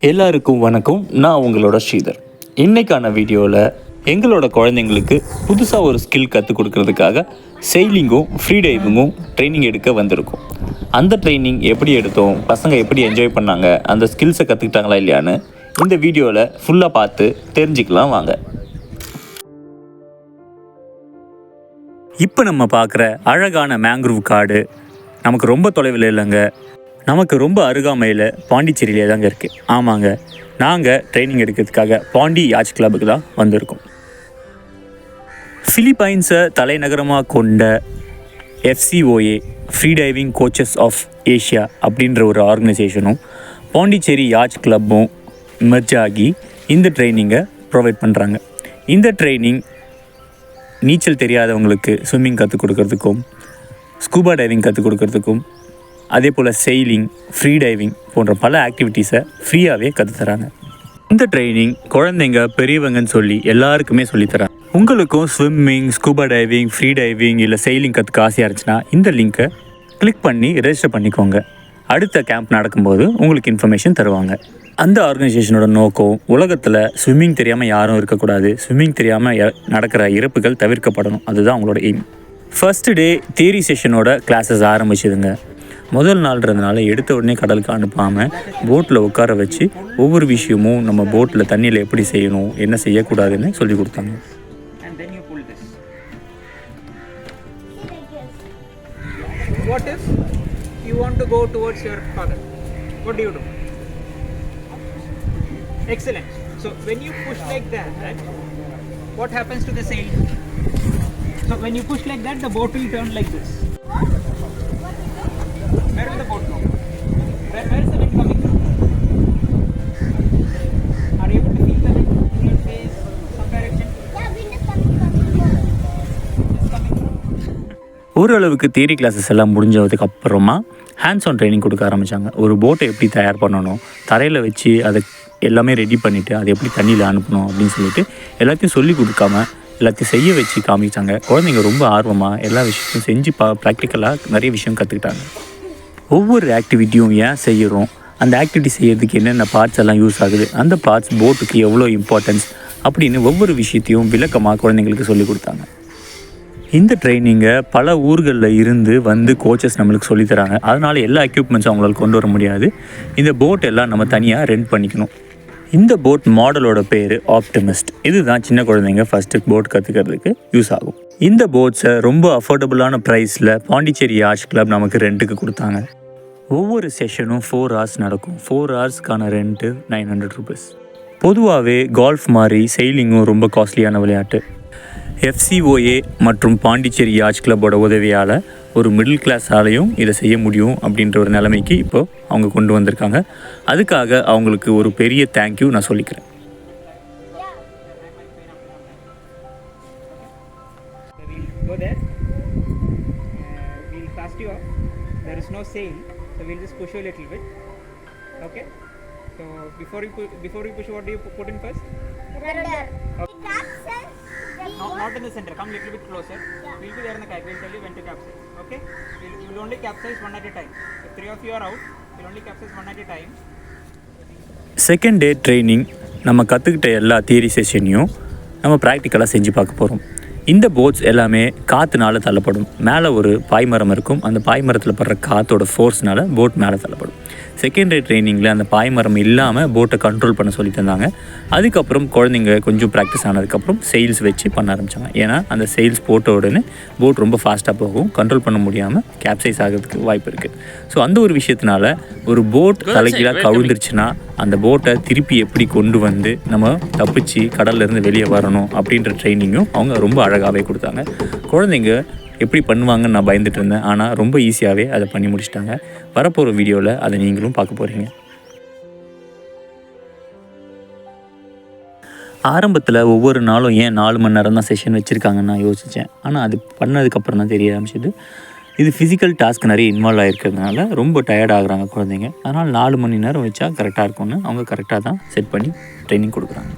எல்லாருக்கும் வணக்கம். நான் உங்களோட ஸ்ரீதர். இன்றைக்கான வீடியோவில் எங்களோட குழந்தைங்களுக்கு புதுசாக ஒரு ஸ்கில் கற்றுக் கொடுக்கறதுக்காக செயிலிங்கும் ஃப்ரீ டைவிங்கும் ட்ரைனிங் எடுக்க வந்திருக்கோம். அந்த ட்ரைனிங் எப்படி எடுத்தோம், பசங்க எப்படி என்ஜாய் பண்ணாங்க, அந்த ஸ்கில்ஸை கற்றுக்கிட்டாங்களா இல்லையான்னு இந்த வீடியோவில் ஃபுல்லாக பார்த்து தெரிஞ்சுக்கலாம் வாங்க. இப்போ நம்ம பார்க்குற அழகான மேங்க்ரூவ் காடு நமக்கு ரொம்ப தொலைவில் இல்லைங்க, நமக்கு ரொம்ப அருகாமையில் பாண்டிச்சேரியிலே தாங்க இருக்குது. ஆமாங்க, நாங்கள் ட்ரைனிங் எடுக்கிறதுக்காக பாண்டி யாச் கிளப்புக்கு தான் வந்திருக்கோம். பிலிப்பைன்ஸை தலைநகரமாக கொண்ட FCOA free diving coaches of Asia அப்படின்ற ஒரு ஆர்கனைசேஷனும் பாண்டிச்சேரி யாச் கிளப்பும் மெர்ஜ் ஆகி இந்த ட்ரைனிங்கை ப்ரொவைட் பண்ணுறாங்க. இந்த ட்ரைனிங் நீச்சல் தெரியாதவங்களுக்கு ஸ்விம்மிங் கற்றுக் கொடுக்கறதுக்கும், ஸ்கூபா டைவிங் கற்றுக் கொடுக்கறதுக்கும், அதே போல் செயிலிங், ஃப்ரீ டைவிங் போன்ற பல ஆக்டிவிட்டீஸை ஃப்ரீயாகவே கற்றுத்தராங்க. இந்த ட்ரைனிங் குழந்தைங்க பெரியவங்கன்னு சொல்லி எல்லாருக்குமே சொல்லித்தராங்க. உங்களுக்கும் swimming, scuba diving, free diving இல்லை செயிலிங் கற்றுக்க ஆசையாக இருந்துச்சுன்னா இந்த லிங்க்கை கிளிக் பண்ணி ரெஜிஸ்டர் பண்ணிக்கோங்க. அடுத்த கேம்ப் நடக்கும்போது உங்களுக்கு இன்ஃபர்மேஷன் தருவாங்க. அந்த ஆர்கனைசேஷனோட நோக்கம் உலகத்தில் ஸ்விம்மிங் தெரியாமல் யாரும் இருக்கக்கூடாது, ஸ்விம்மிங் தெரியாமல் நடக்கிற இறப்புகள் தவிர்க்கப்படணும். அதுதான் அவங்களோட எய்ம். ஃபர்ஸ்ட் டே தியரி செஷனோட கிளாஸஸ் ஆரம்பிச்சுதுங்க. முதல் நாள்ன்றதுனால எடுத்த உடனே கடலுக்கு அனுப்பாமல் போட்டில் உட்கார வச்சு ஒவ்வொரு விஷயமும் நம்ம போட்டில் தண்ணியில் எப்படி செய்யணும், என்ன செய்யக்கூடாதுன்னு சொல்லி கொடுத்தாங்க. What if you want to go towards your father? What do you do? Excellent. So when you push like that, right, what happens to the sail? So when you push like that, the boat will turn like this. Where will the boat go? Where is the wind coming from? Are you able to feel the wind in your face, some direction? Yeah, wind is coming from the boat. It's coming from. ஓரளவுக்கு theory classes எல்லாம் முடிஞ்சதுக்கு அப்புறமா hands on training கொடுக்க ஆரம்பித்தாங்க. ஒரு போட்டை எப்படி தயார் பண்ணணும், தரையில் வச்சு அதை எல்லாமே ரெடி பண்ணிவிட்டு அதை எப்படி தண்ணியில் அனுப்பணும் அப்படின்னு சொல்லிட்டு எல்லாத்தையும் சொல்லி கொடுக்காம எல்லாத்தையும் செய்ய வச்சு காமிச்சாங்க. குழந்தைங்க ரொம்ப ஆர்வமாக எல்லா விஷயத்தையும் செஞ்சு ப்ராக்டிக்கலாக நிறைய விஷயம் கற்றுக்கிட்டாங்க. ஒவ்வொரு ஆக்டிவிட்டியும் ஏன் செய்கிறோம், அந்த ஆக்டிவிட்டி செய்கிறதுக்கு என்னென்ன பார்ட்ஸ் எல்லாம் யூஸ் ஆகுது, அந்த பார்ட்ஸ் போட்டுக்கு எவ்வளோ இம்பார்ட்டன்ஸ் அப்படின்னு ஒவ்வொரு விஷயத்தையும் விளக்கமாக குழந்தைங்களுக்கு சொல்லி கொடுத்தாங்க. இந்த ட்ரைனிங்கை பல ஊர்களில் இருந்து வந்து கோச்சஸ் நம்மளுக்கு சொல்லித்தராங்க. அதனால் எல்லா எக்யூப்மெண்ட்ஸும் அவங்களால கொண்டு வர முடியாது. இந்த போட் எல்லாம் நம்ம தனியாக ரெண்ட் பண்ணிக்கணும். இந்த போட் மாடலோட பேர் ஆப்டிமிஸ்ட். இதுதான் சின்ன குழந்தைங்க ஃபஸ்ட்டு போட் கற்றுக்கிறதுக்கு யூஸ் ஆகும். இந்த போட்ஸை ரொம்ப அஃபோர்டபுளான ப்ரைஸில் பாண்டிச்சேரி யாச் கிளப் நமக்கு ரெண்ட்டுக்கு கொடுத்தாங்க. ஒவ்வொரு செஷனும் 4 hours நடக்கும். 4 ஹவர்ஸ்க்கான ரெண்ட்டு 900 rupees. பொதுவாகவே கால்ஃப் மாதிரி செயிலிங்கும் ரொம்ப காஸ்ட்லியான விளையாட்டு. FCOA மற்றும் பாண்டிச்சேரி யாச் கிளப்போட உதவியால் ஒரு மிடில் கிளாஸ் ஆலையும் இதை செய்ய முடியும் அப்படின்ற ஒரு நிலைமைக்கு இப்போது அவங்க கொண்டு வந்திருக்காங்க. அதுக்காக அவங்களுக்கு ஒரு பெரிய தேங்க்யூ நான் சொல்லிக்கிறேன். Go there. We'll cast you off. There is no sail, so we'll just push you a little bit. Okay. So before you push, what do you put in first? Rudder. Okay. Capsize the boat. Not in the center. Come a little bit closer. Yeah. We'll be there in the kayak. We'll tell you when to capsize. Okay. You will only capsize one at a time. If 3 of you are out, you'll only capsize one at a time. Second day training நம்ம கற்றுக்கிட்ட எல்லா theory செஷனையும் நம்ம ப்ராக்டிக்கலாக செஞ்சு பார்க்க போகிறோம். இந்த bots எல்லாமே காற்றுனால தள்ளப்படும். மேலே ஒரு பாய்மரம் இருக்கும். அந்த பாய்மரத்தில் படுற காற்றோட ஃபோர்ஸ்னால போட் மேலே தள்ளப்படும். செகண்ட் டே ட்ரைனிங்கில் அந்த பாய்மரம் இல்லாமல் போட்டை கண்ட்ரோல் பண்ண சொல்லி தந்தாங்க. அதுக்கப்புறம் குழந்தைங்க கொஞ்சம் ப்ராக்டிஸ் ஆனதுக்கப்புறம் செயில்ஸ் வச்சு பண்ண ஆரம்பித்தாங்க. ஏன்னா அந்த செயில்ஸ் போட்ட உடனே போட் ரொம்ப ஃபாஸ்ட்டாக போகும், கண்ட்ரோல் பண்ண முடியாமல் கேப்சைஸ் ஆகிறதுக்கு வாய்ப்பு இருக்குது. ஸோ அந்த ஒரு விஷயத்தினால ஒரு போட் தலைகீழாக கவிழ்ந்துருச்சுன்னா அந்த போட்டை திருப்பி எப்படி கொண்டு வந்து நம்ம தப்பிச்சு கடல்லேருந்து வெளியே வரணும் அப்படின்ற ட்ரைனிங்கும் அவங்க ரொம்ப அழகாகவே கொடுத்தாங்க. குழந்தைங்க எப்படி பண்ணுவாங்கன்னு நான் பயந்துட்டு இருந்தேன், ஆனால் ரொம்ப ஈஸியாகவே அதை பண்ணி முடிச்சிட்டாங்க. வரப்போகிற வீடியோவில் அதை நீங்களும் பார்க்க போகிறீங்க. ஆரம்பத்தில் ஒவ்வொரு நாளும் ஏன் 4 மணி நேரம் தான் செஷன் வச்சுருக்காங்கன்னு நான் யோசித்தேன். ஆனால் அது பண்ணதுக்கப்புறம் தான் தெரிய ஆரம்பிச்சிது. இது ஃபிசிக்கல் டாஸ்க் நிறைய இன்வால்வ் ஆகிருக்கிறதுனால ரொம்ப டயர்ட் ஆகுறாங்க குழந்தைங்க. அதனால் 4 மணி நேரம் வச்சா கரெக்டாக இருக்கும்னு அவங்க கரெக்டாக தான் செட் பண்ணி ட்ரைனிங் கொடுக்குறாங்க.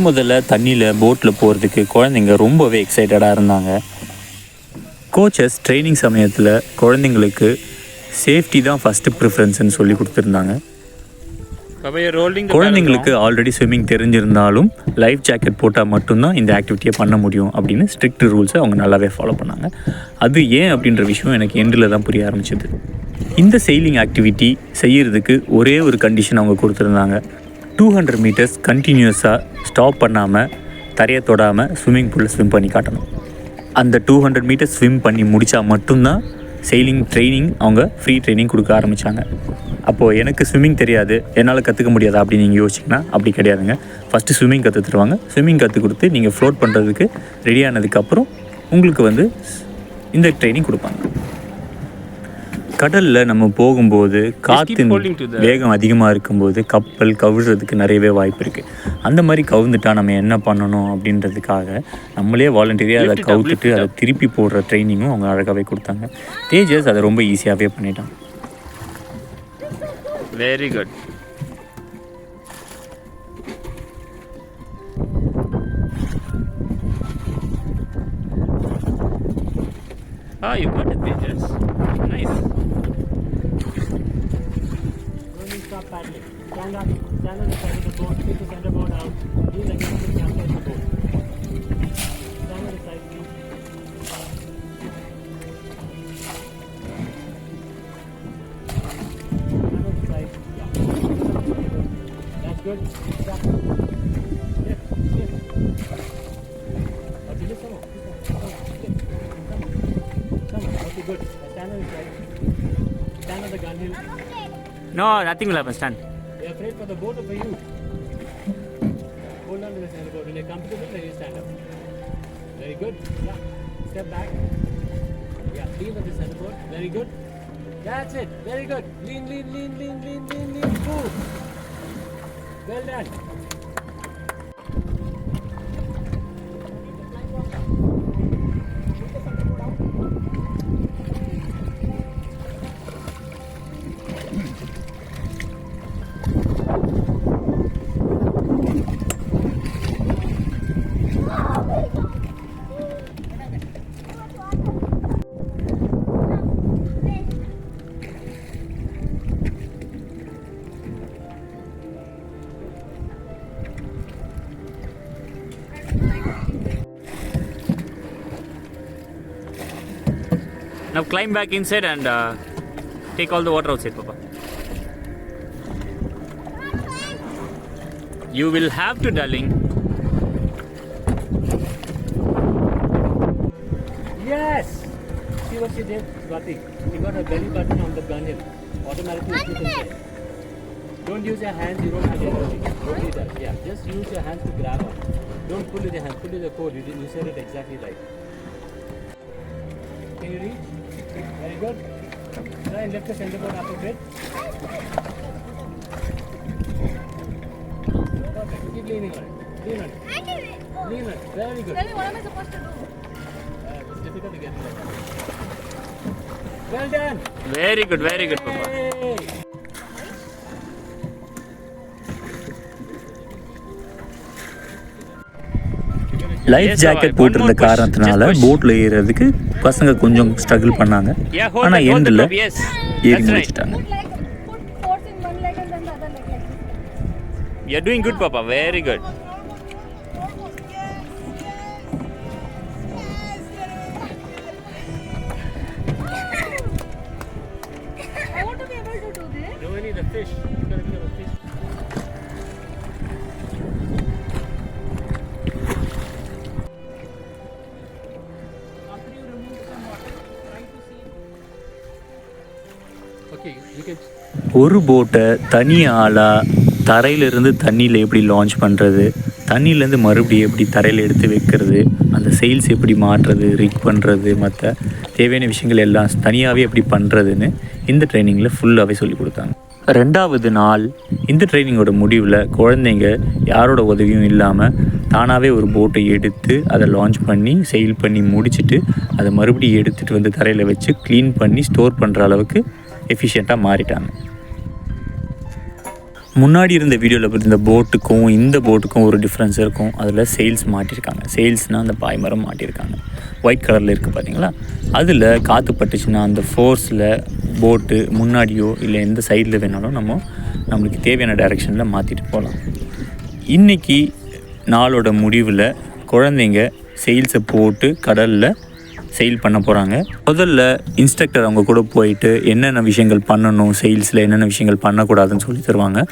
முதல்ல தண்ணியில் போட்டில் போகிறதுக்கு குழந்தைங்க ரொம்பவே எக்ஸைட்டடாக இருந்தாங்க. கோச்சஸ் ட்ரைனிங் சமயத்தில் குழந்தைங்களுக்கு சேஃப்டி தான் ஃபஸ்ட்டு ப்ரிஃபரன்ஸ்னு சொல்லி கொடுத்துருந்தாங்க. குழந்தைங்களுக்கு ஆல்ரெடி ஸ்விம்மிங் தெரிஞ்சிருந்தாலும் லைஃப் ஜாக்கெட் போட்டால் மட்டும்தான் இந்த ஆக்டிவிட்டியை பண்ண முடியும் அப்படின்னு ஸ்ட்ரிக்ட் ரூல்ஸை அவங்க நல்லாவே ஃபாலோ பண்ணாங்க. அது ஏன் அப்படின்ற விஷயம் எனக்கு எண்டில் தான் புரிய ஆரம்பிச்சிது. இந்த செயிலிங் ஆக்டிவிட்டி செய்கிறதுக்கு ஒரே ஒரு கண்டிஷன் அவங்க கொடுத்துருந்தாங்க. 200 மீட்டர்ஸ் கண்டினியூஸாக ஸ்டாப் பண்ணாமல் தரையை தொடாமல் ஸ்விம்மிங் பூலில் ஸ்விம் பண்ணி காட்டணும். அந்த 200 மீட்டர்ஸ் ஸ்விம் பண்ணி முடித்தா மட்டும்தான் செயிலிங் ட்ரைனிங் அவங்க ஃப்ரீ ட்ரைனிங் கொடுக்க ஆரம்பித்தாங்க. அப்போது எனக்கு ஸ்விம்மிங் தெரியாது, என்னால் கற்றுக்க முடியாதா அப்படின்னு நீங்கள் யோசிச்சிங்கன்னா அப்படி கிடையாதுங்க. ஃபஸ்ட்டு ஸ்விம்மிங் கற்று தருவாங்க. ஸ்விம்மிங் கற்றுக் கொடுத்து நீங்கள் ஃப்ளோட் பண்ணுறதுக்கு ரெடியானதுக்கப்புறம் உங்களுக்கு இந்த ட்ரைனிங் கொடுப்பாங்க. கடலில் நம்ம போகும்போது காற்றின் வேகம் அதிகமாக இருக்கும்போது கப்பல் கவிழ்றதுக்கு நிறையவே வாய்ப்பு இருக்குது. அந்த மாதிரி கவுந்துட்டால் நம்ம என்ன பண்ணணும் அப்படின்றதுக்காக நம்மளே வாலண்டியராக அதை கவுத்துட்டு அதை திருப்பி போடுற ட்ரைனிங்கும் அவங்க அழகாகவே கொடுத்தாங்க. தேஜஸ் அதை ரொம்ப ஈஸியாகவே பண்ணிட்டான். Very good. You got it, Tejas. Nice. Stop paddling. Stand up. Stand on the side of the boat. Keep the center board out. Lean against the capsule of the boat. Stand on the side, please. Good. Stop. Lift. Okay, lift some more. Come on. Okay, good. Stand on the side. Stand on the gun hill. No, nothing will happen. Stand. You're afraid for the boat or for you? Hold on to the center board. When you're comfortable, then you stand up. Very good. Yeah. Step back. Yeah. Lean on the center board. Very good. That's it. Very good. Lean, lean, lean, lean, lean, lean, lean. Move. Well done. Now climb back inside and take all the water outside, Papa. You will have to, darling. Yes! See what she did? Swati. She got her belly button on the gun hill. Automatically sits inside. Don't use your hands, you don't have the energy. Nobody does. Yeah, just use your hands to grab her. Don't pull with your hands, pull with the cord. You said it exactly right. Can you reach? Very good. Try and lift the center board up a bit. Perfect. Keep leaning on it. Lean on it. Lean on it. Very good. Tell me, what am I supposed to do? It's difficult to get to that. Well done. Very good, Papa. Hey. Life jacket போட்டிருந்த காரணத்தினால போட்டில் ஏறுறதுக்கு பசங்க கொஞ்சம் struggle பண்ணாங்க. ஆனால் எண்டில் ஏறி முடிச்சிட்டாங்க. Put force in one leg and then the other leg like this. You're doing good, Papa. Very good. I want to be able to do this. No, we need a fish. You're going to be a fish. After you remove some water, try to see. Okay, you can. ஒரு போட்டை தனி ஆளாக தரையிலேருந்து தண்ணியில் எப்படி launch பண்ணுறது, தண்ணியிலேருந்து மறுபடியும் எப்படி தரையில் எடுத்து வைக்கிறது, அந்த செயில்ஸ் எப்படி மாற்றுறது, ரிக் பண்ணுறது, மற்ற தேவையான விஷயங்கள் எல்லாம் தனியாகவே எப்படி பண்ணுறதுன்னு இந்த ட்ரைனிங்கில் ஃபுல்லாகவே சொல்லி கொடுத்தாங்க. 2வது நாள் இந்த ட்ரைனிங்கோட முடிவில் குழந்தைங்க யாரோட உதவியும் இல்லாமல் தானாகவே ஒரு போட்டை எடுத்து அதை லான்ச் பண்ணி செயில் பண்ணி முடிச்சுட்டு அதை மறுபடியும் எடுத்துகிட்டு வந்து தரையில் வச்சு க்ளீன் பண்ணி ஸ்டோர் பண்ணுற அளவுக்கு எஃபிஷியண்ட்டாக மாறிட்டாங்க. முன்னாடி இருந்த வீடியோவில் இந்த போட்டுக்கும் இந்த போட்டுக்கும் ஒரு டிஃப்ரென்ஸ் இருக்கும். அதில் செயில்ஸ் மாட்டியிருக்காங்க. செயில்ஸ்னால் அந்த பாய்மரம் மாட்டியிருக்காங்க. ஒயிட் கலரில் இருக்குது பார்த்தீங்களா? அதில் காற்று பட்டுச்சுன்னா அந்த ஃபோர்ஸில் போட்டு முன்னாடியோ இல்லை எந்த சைடில் வேணாலும் நம்மளுக்கு தேவையான டைரெக்ஷனில் மாற்றிட்டு போகலாம். இன்றைக்கி நாளோட முடிவில் குழந்தைங்க செயில்ஸை போட்டு கடலில் செயில் பண்ண போகிறாங்க. முதல்ல இன்ஸ்ட்ரக்டர் அவங்க கூட போயிட்டு என்னென்ன விஷயங்கள் பண்ணணும், செயில்ஸில் என்னென்ன விஷயங்கள் பண்ணக்கூடாதுன்னு சொல்லி தருவாங்க.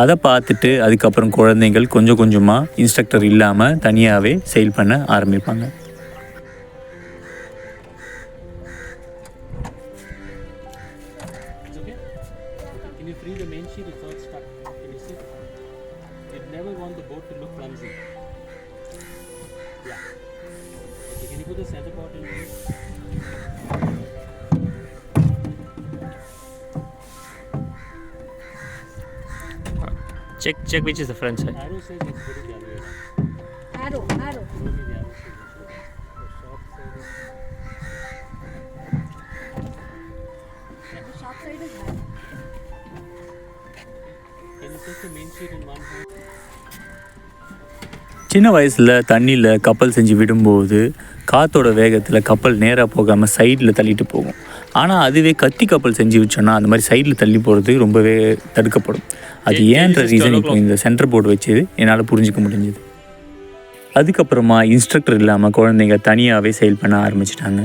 அதை பார்த்துட்டு அதுக்கப்புறம் குழந்தைங்கள் கொஞ்சம் கொஞ்சமாக இன்ஸ்ட்ரக்டர் இல்லாமல் தனியாகவே செயில் பண்ண ஆரம்பிப்பாங்க. Check which is the front side. Arrow says it's put it the other way around. Arrow. Show me the arrow says it's put it. The sharp side is bad. Can you take the main sheet in one hand? சின்ன வயசில் தண்ணியில் கப்பல் செஞ்சு விடும்போது காற்றோட வேகத்தில் கப்பல் நேராக போகாமல் சைடில் தள்ளிட்டு போகும். ஆனால் அதுவே கத்தி கப்பல் செஞ்சு வச்சோன்னா அந்த மாதிரி சைடில் தள்ளி போகிறது ரொம்பவே தடுக்கப்படும். அது ஏன்ற ரீசன் இப்போ இந்த சென்டர் போர்டு வச்சு என்னால் புரிஞ்சிக்க முடிஞ்சுது. அதுக்கப்புறமா இன்ஸ்ட்ரக்டர் இல்லாமல் குழந்தைங்க தனியாகவே செயில் பண்ண ஆரம்பிச்சிட்டாங்க.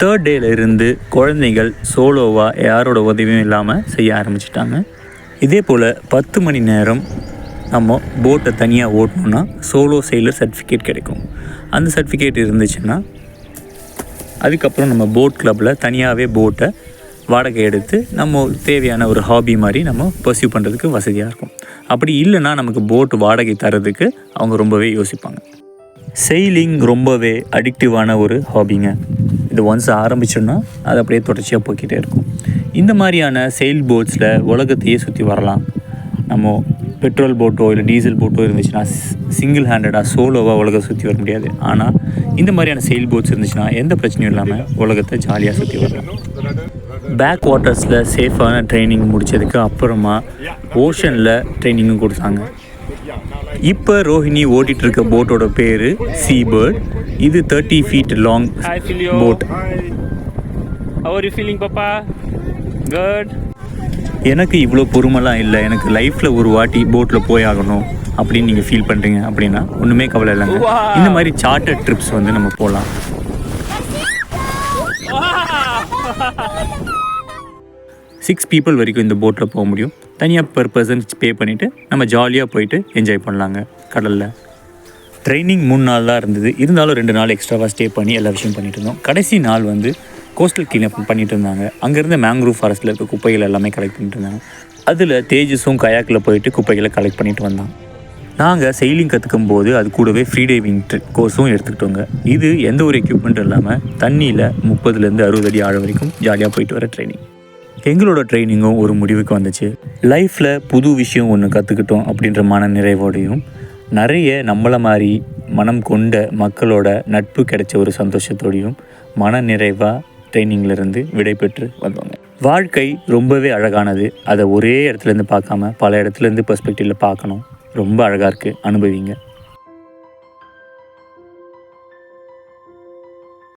தேர்ட் டேல இருந்து குழந்தைகள் சோலோவாக யாரோட உதவியும் இல்லாமல் செய்ய ஆரம்பிச்சிட்டாங்க. இதே போல் 10 மணி நேரம் நம்ம போட்டை தனியாக ஓட்டணுன்னா சோலோ செயிலர் சர்டிஃபிகேட் கிடைக்கும். அந்த சர்டிஃபிகேட் இருந்துச்சுன்னா அதுக்கப்புறம் நம்ம போட் கிளப்பில் தனியாகவே போட்டை வாடகை எடுத்து நம்ம தேவையான ஒரு ஹாபி மாதிரி நம்ம பர்சியூ பண்ணுறதுக்கு வசதியாக இருக்கும். அப்படி இல்லைன்னா நமக்கு போட் வாடகை தரதுக்கு அவங்க ரொம்பவே யோசிப்பாங்க. செயிலிங் ரொம்பவே அடிக்டிவான ஒரு ஹாபிங்க. இது ஒன்ஸ் ஆரம்பிச்சோன்னா அது அப்படியே தொடர்ச்சியாக போய்கிட்டே இருக்கும். இந்த மாதிரியான செயில் போட்ஸில் உலகத்தையே சுற்றி வரலாம். நம்ம பெட்ரோல் போட்டோ இல்லை டீசல் போட்டோ இருந்துச்சுன்னா சிங்கிள் ஹேண்டடாக சோலோவாக உலகத்தை சுற்றி வர முடியாது. ஆனால் இந்த மாதிரியான செயில் போட்ஸ் இருந்துச்சுன்னா எந்த பிரச்சனையும் இல்லாமல் உலகத்தை ஜாலியாக சுற்றி வரலாம். பேக் வாட்டர்ஸில் சேஃபான ட்ரைனிங் முடித்ததுக்கு அப்புறமா ஓஷனில் ட்ரைனிங்கும் கொடுத்தாங்க. இப்போ ரோஹிணி ஓட்டிகிட்ருக்க போட்டோட பேர் சீபர்ட். இது 30 feet long boat. How are you feeling, Papa? Good. எனக்கு இவ்வளோ பொறுமைலாம் இல்லை. எனக்கு லைஃப்பில் ஒரு வாட்டி போட்டில் போய் ஆகணும் அப்படின்னு நீங்கள் ஃபீல் பண்ணுறீங்க அப்படின்னா ஒன்றுமே கவலை இல்லைங்க. இந்த மாதிரி சார்ட்டர் ட்ரிப்ஸ் வந்து நம்ம போகலாம். 6 people வரைக்கும் இந்த போட்டில் போக முடியும். தனியாக பெர் பர்சன் பே பண்ணிவிட்டு நம்ம ஜாலியாக போயிட்டு என்ஜாய் பண்ணலாங்க கடலில். ட்ரைனிங் 3 நாள் தான் இருந்தது. இருந்தாலும் 2 நாள் எக்ஸ்ட்ராவாக ஸ்டே பண்ணி எல்லா விஷயம் பண்ணிகிட்டு இருந்தோம். கடைசி நாள் வந்து கோஸ்டல் கிளீனப் பண்ணிகிட்டு இருந்தாங்க. அங்கேருந்து மேங்க்ரூவ் ஃபாரஸ்ட்டில் இருக்க குப்பைகள் எல்லாமே கலெக்ட் பண்ணிட்டு இருந்தாங்க. அதில் தேஜஸும் கயாக்கில் போயிட்டு குப்பைகளை கலெக்ட் பண்ணிட்டு வந்தாங்க. நாங்கள் செயிலிங் கற்றுக்கும் போது அது கூடவே ஃப்ரீ டைவிங் கோர்ஸும் எடுத்துக்கிட்டோங்க. இது எந்த ஒரு எக்யூப்மெண்ட்டும் இல்லாமல் தண்ணியில் 30 to 60 அடி ஆழம் வரைக்கும் ஜாலியாக போயிட்டு வர ட்ரைனிங். எங்களோட ட்ரைனிங்கும் ஒரு முடிவுக்கு வந்துச்சு. லைஃப்பில் புது விஷயம் ஒன்று கற்றுக்கிட்டோம் அப்படின்ற மன நிறைவோடையும் நிறைய நம்மளை மாதிரி மனம் கொண்ட மக்களோட நட்பு கிடைச்ச ஒரு சந்தோஷத்தோடையும் மன நிறைவாக ட்ரைனிங்லேருந்து விடை பெற்று வந்தோங்க. வாழ்க்கை ரொம்பவே அழகானது. அதை ஒரே இடத்துலேருந்து பார்க்காம பல இடத்துலேருந்து பெர்ஸ்பெக்டிவில் பார்க்கணும். ரொம்ப அழகாக இருக்குது. அனுபவிங்க.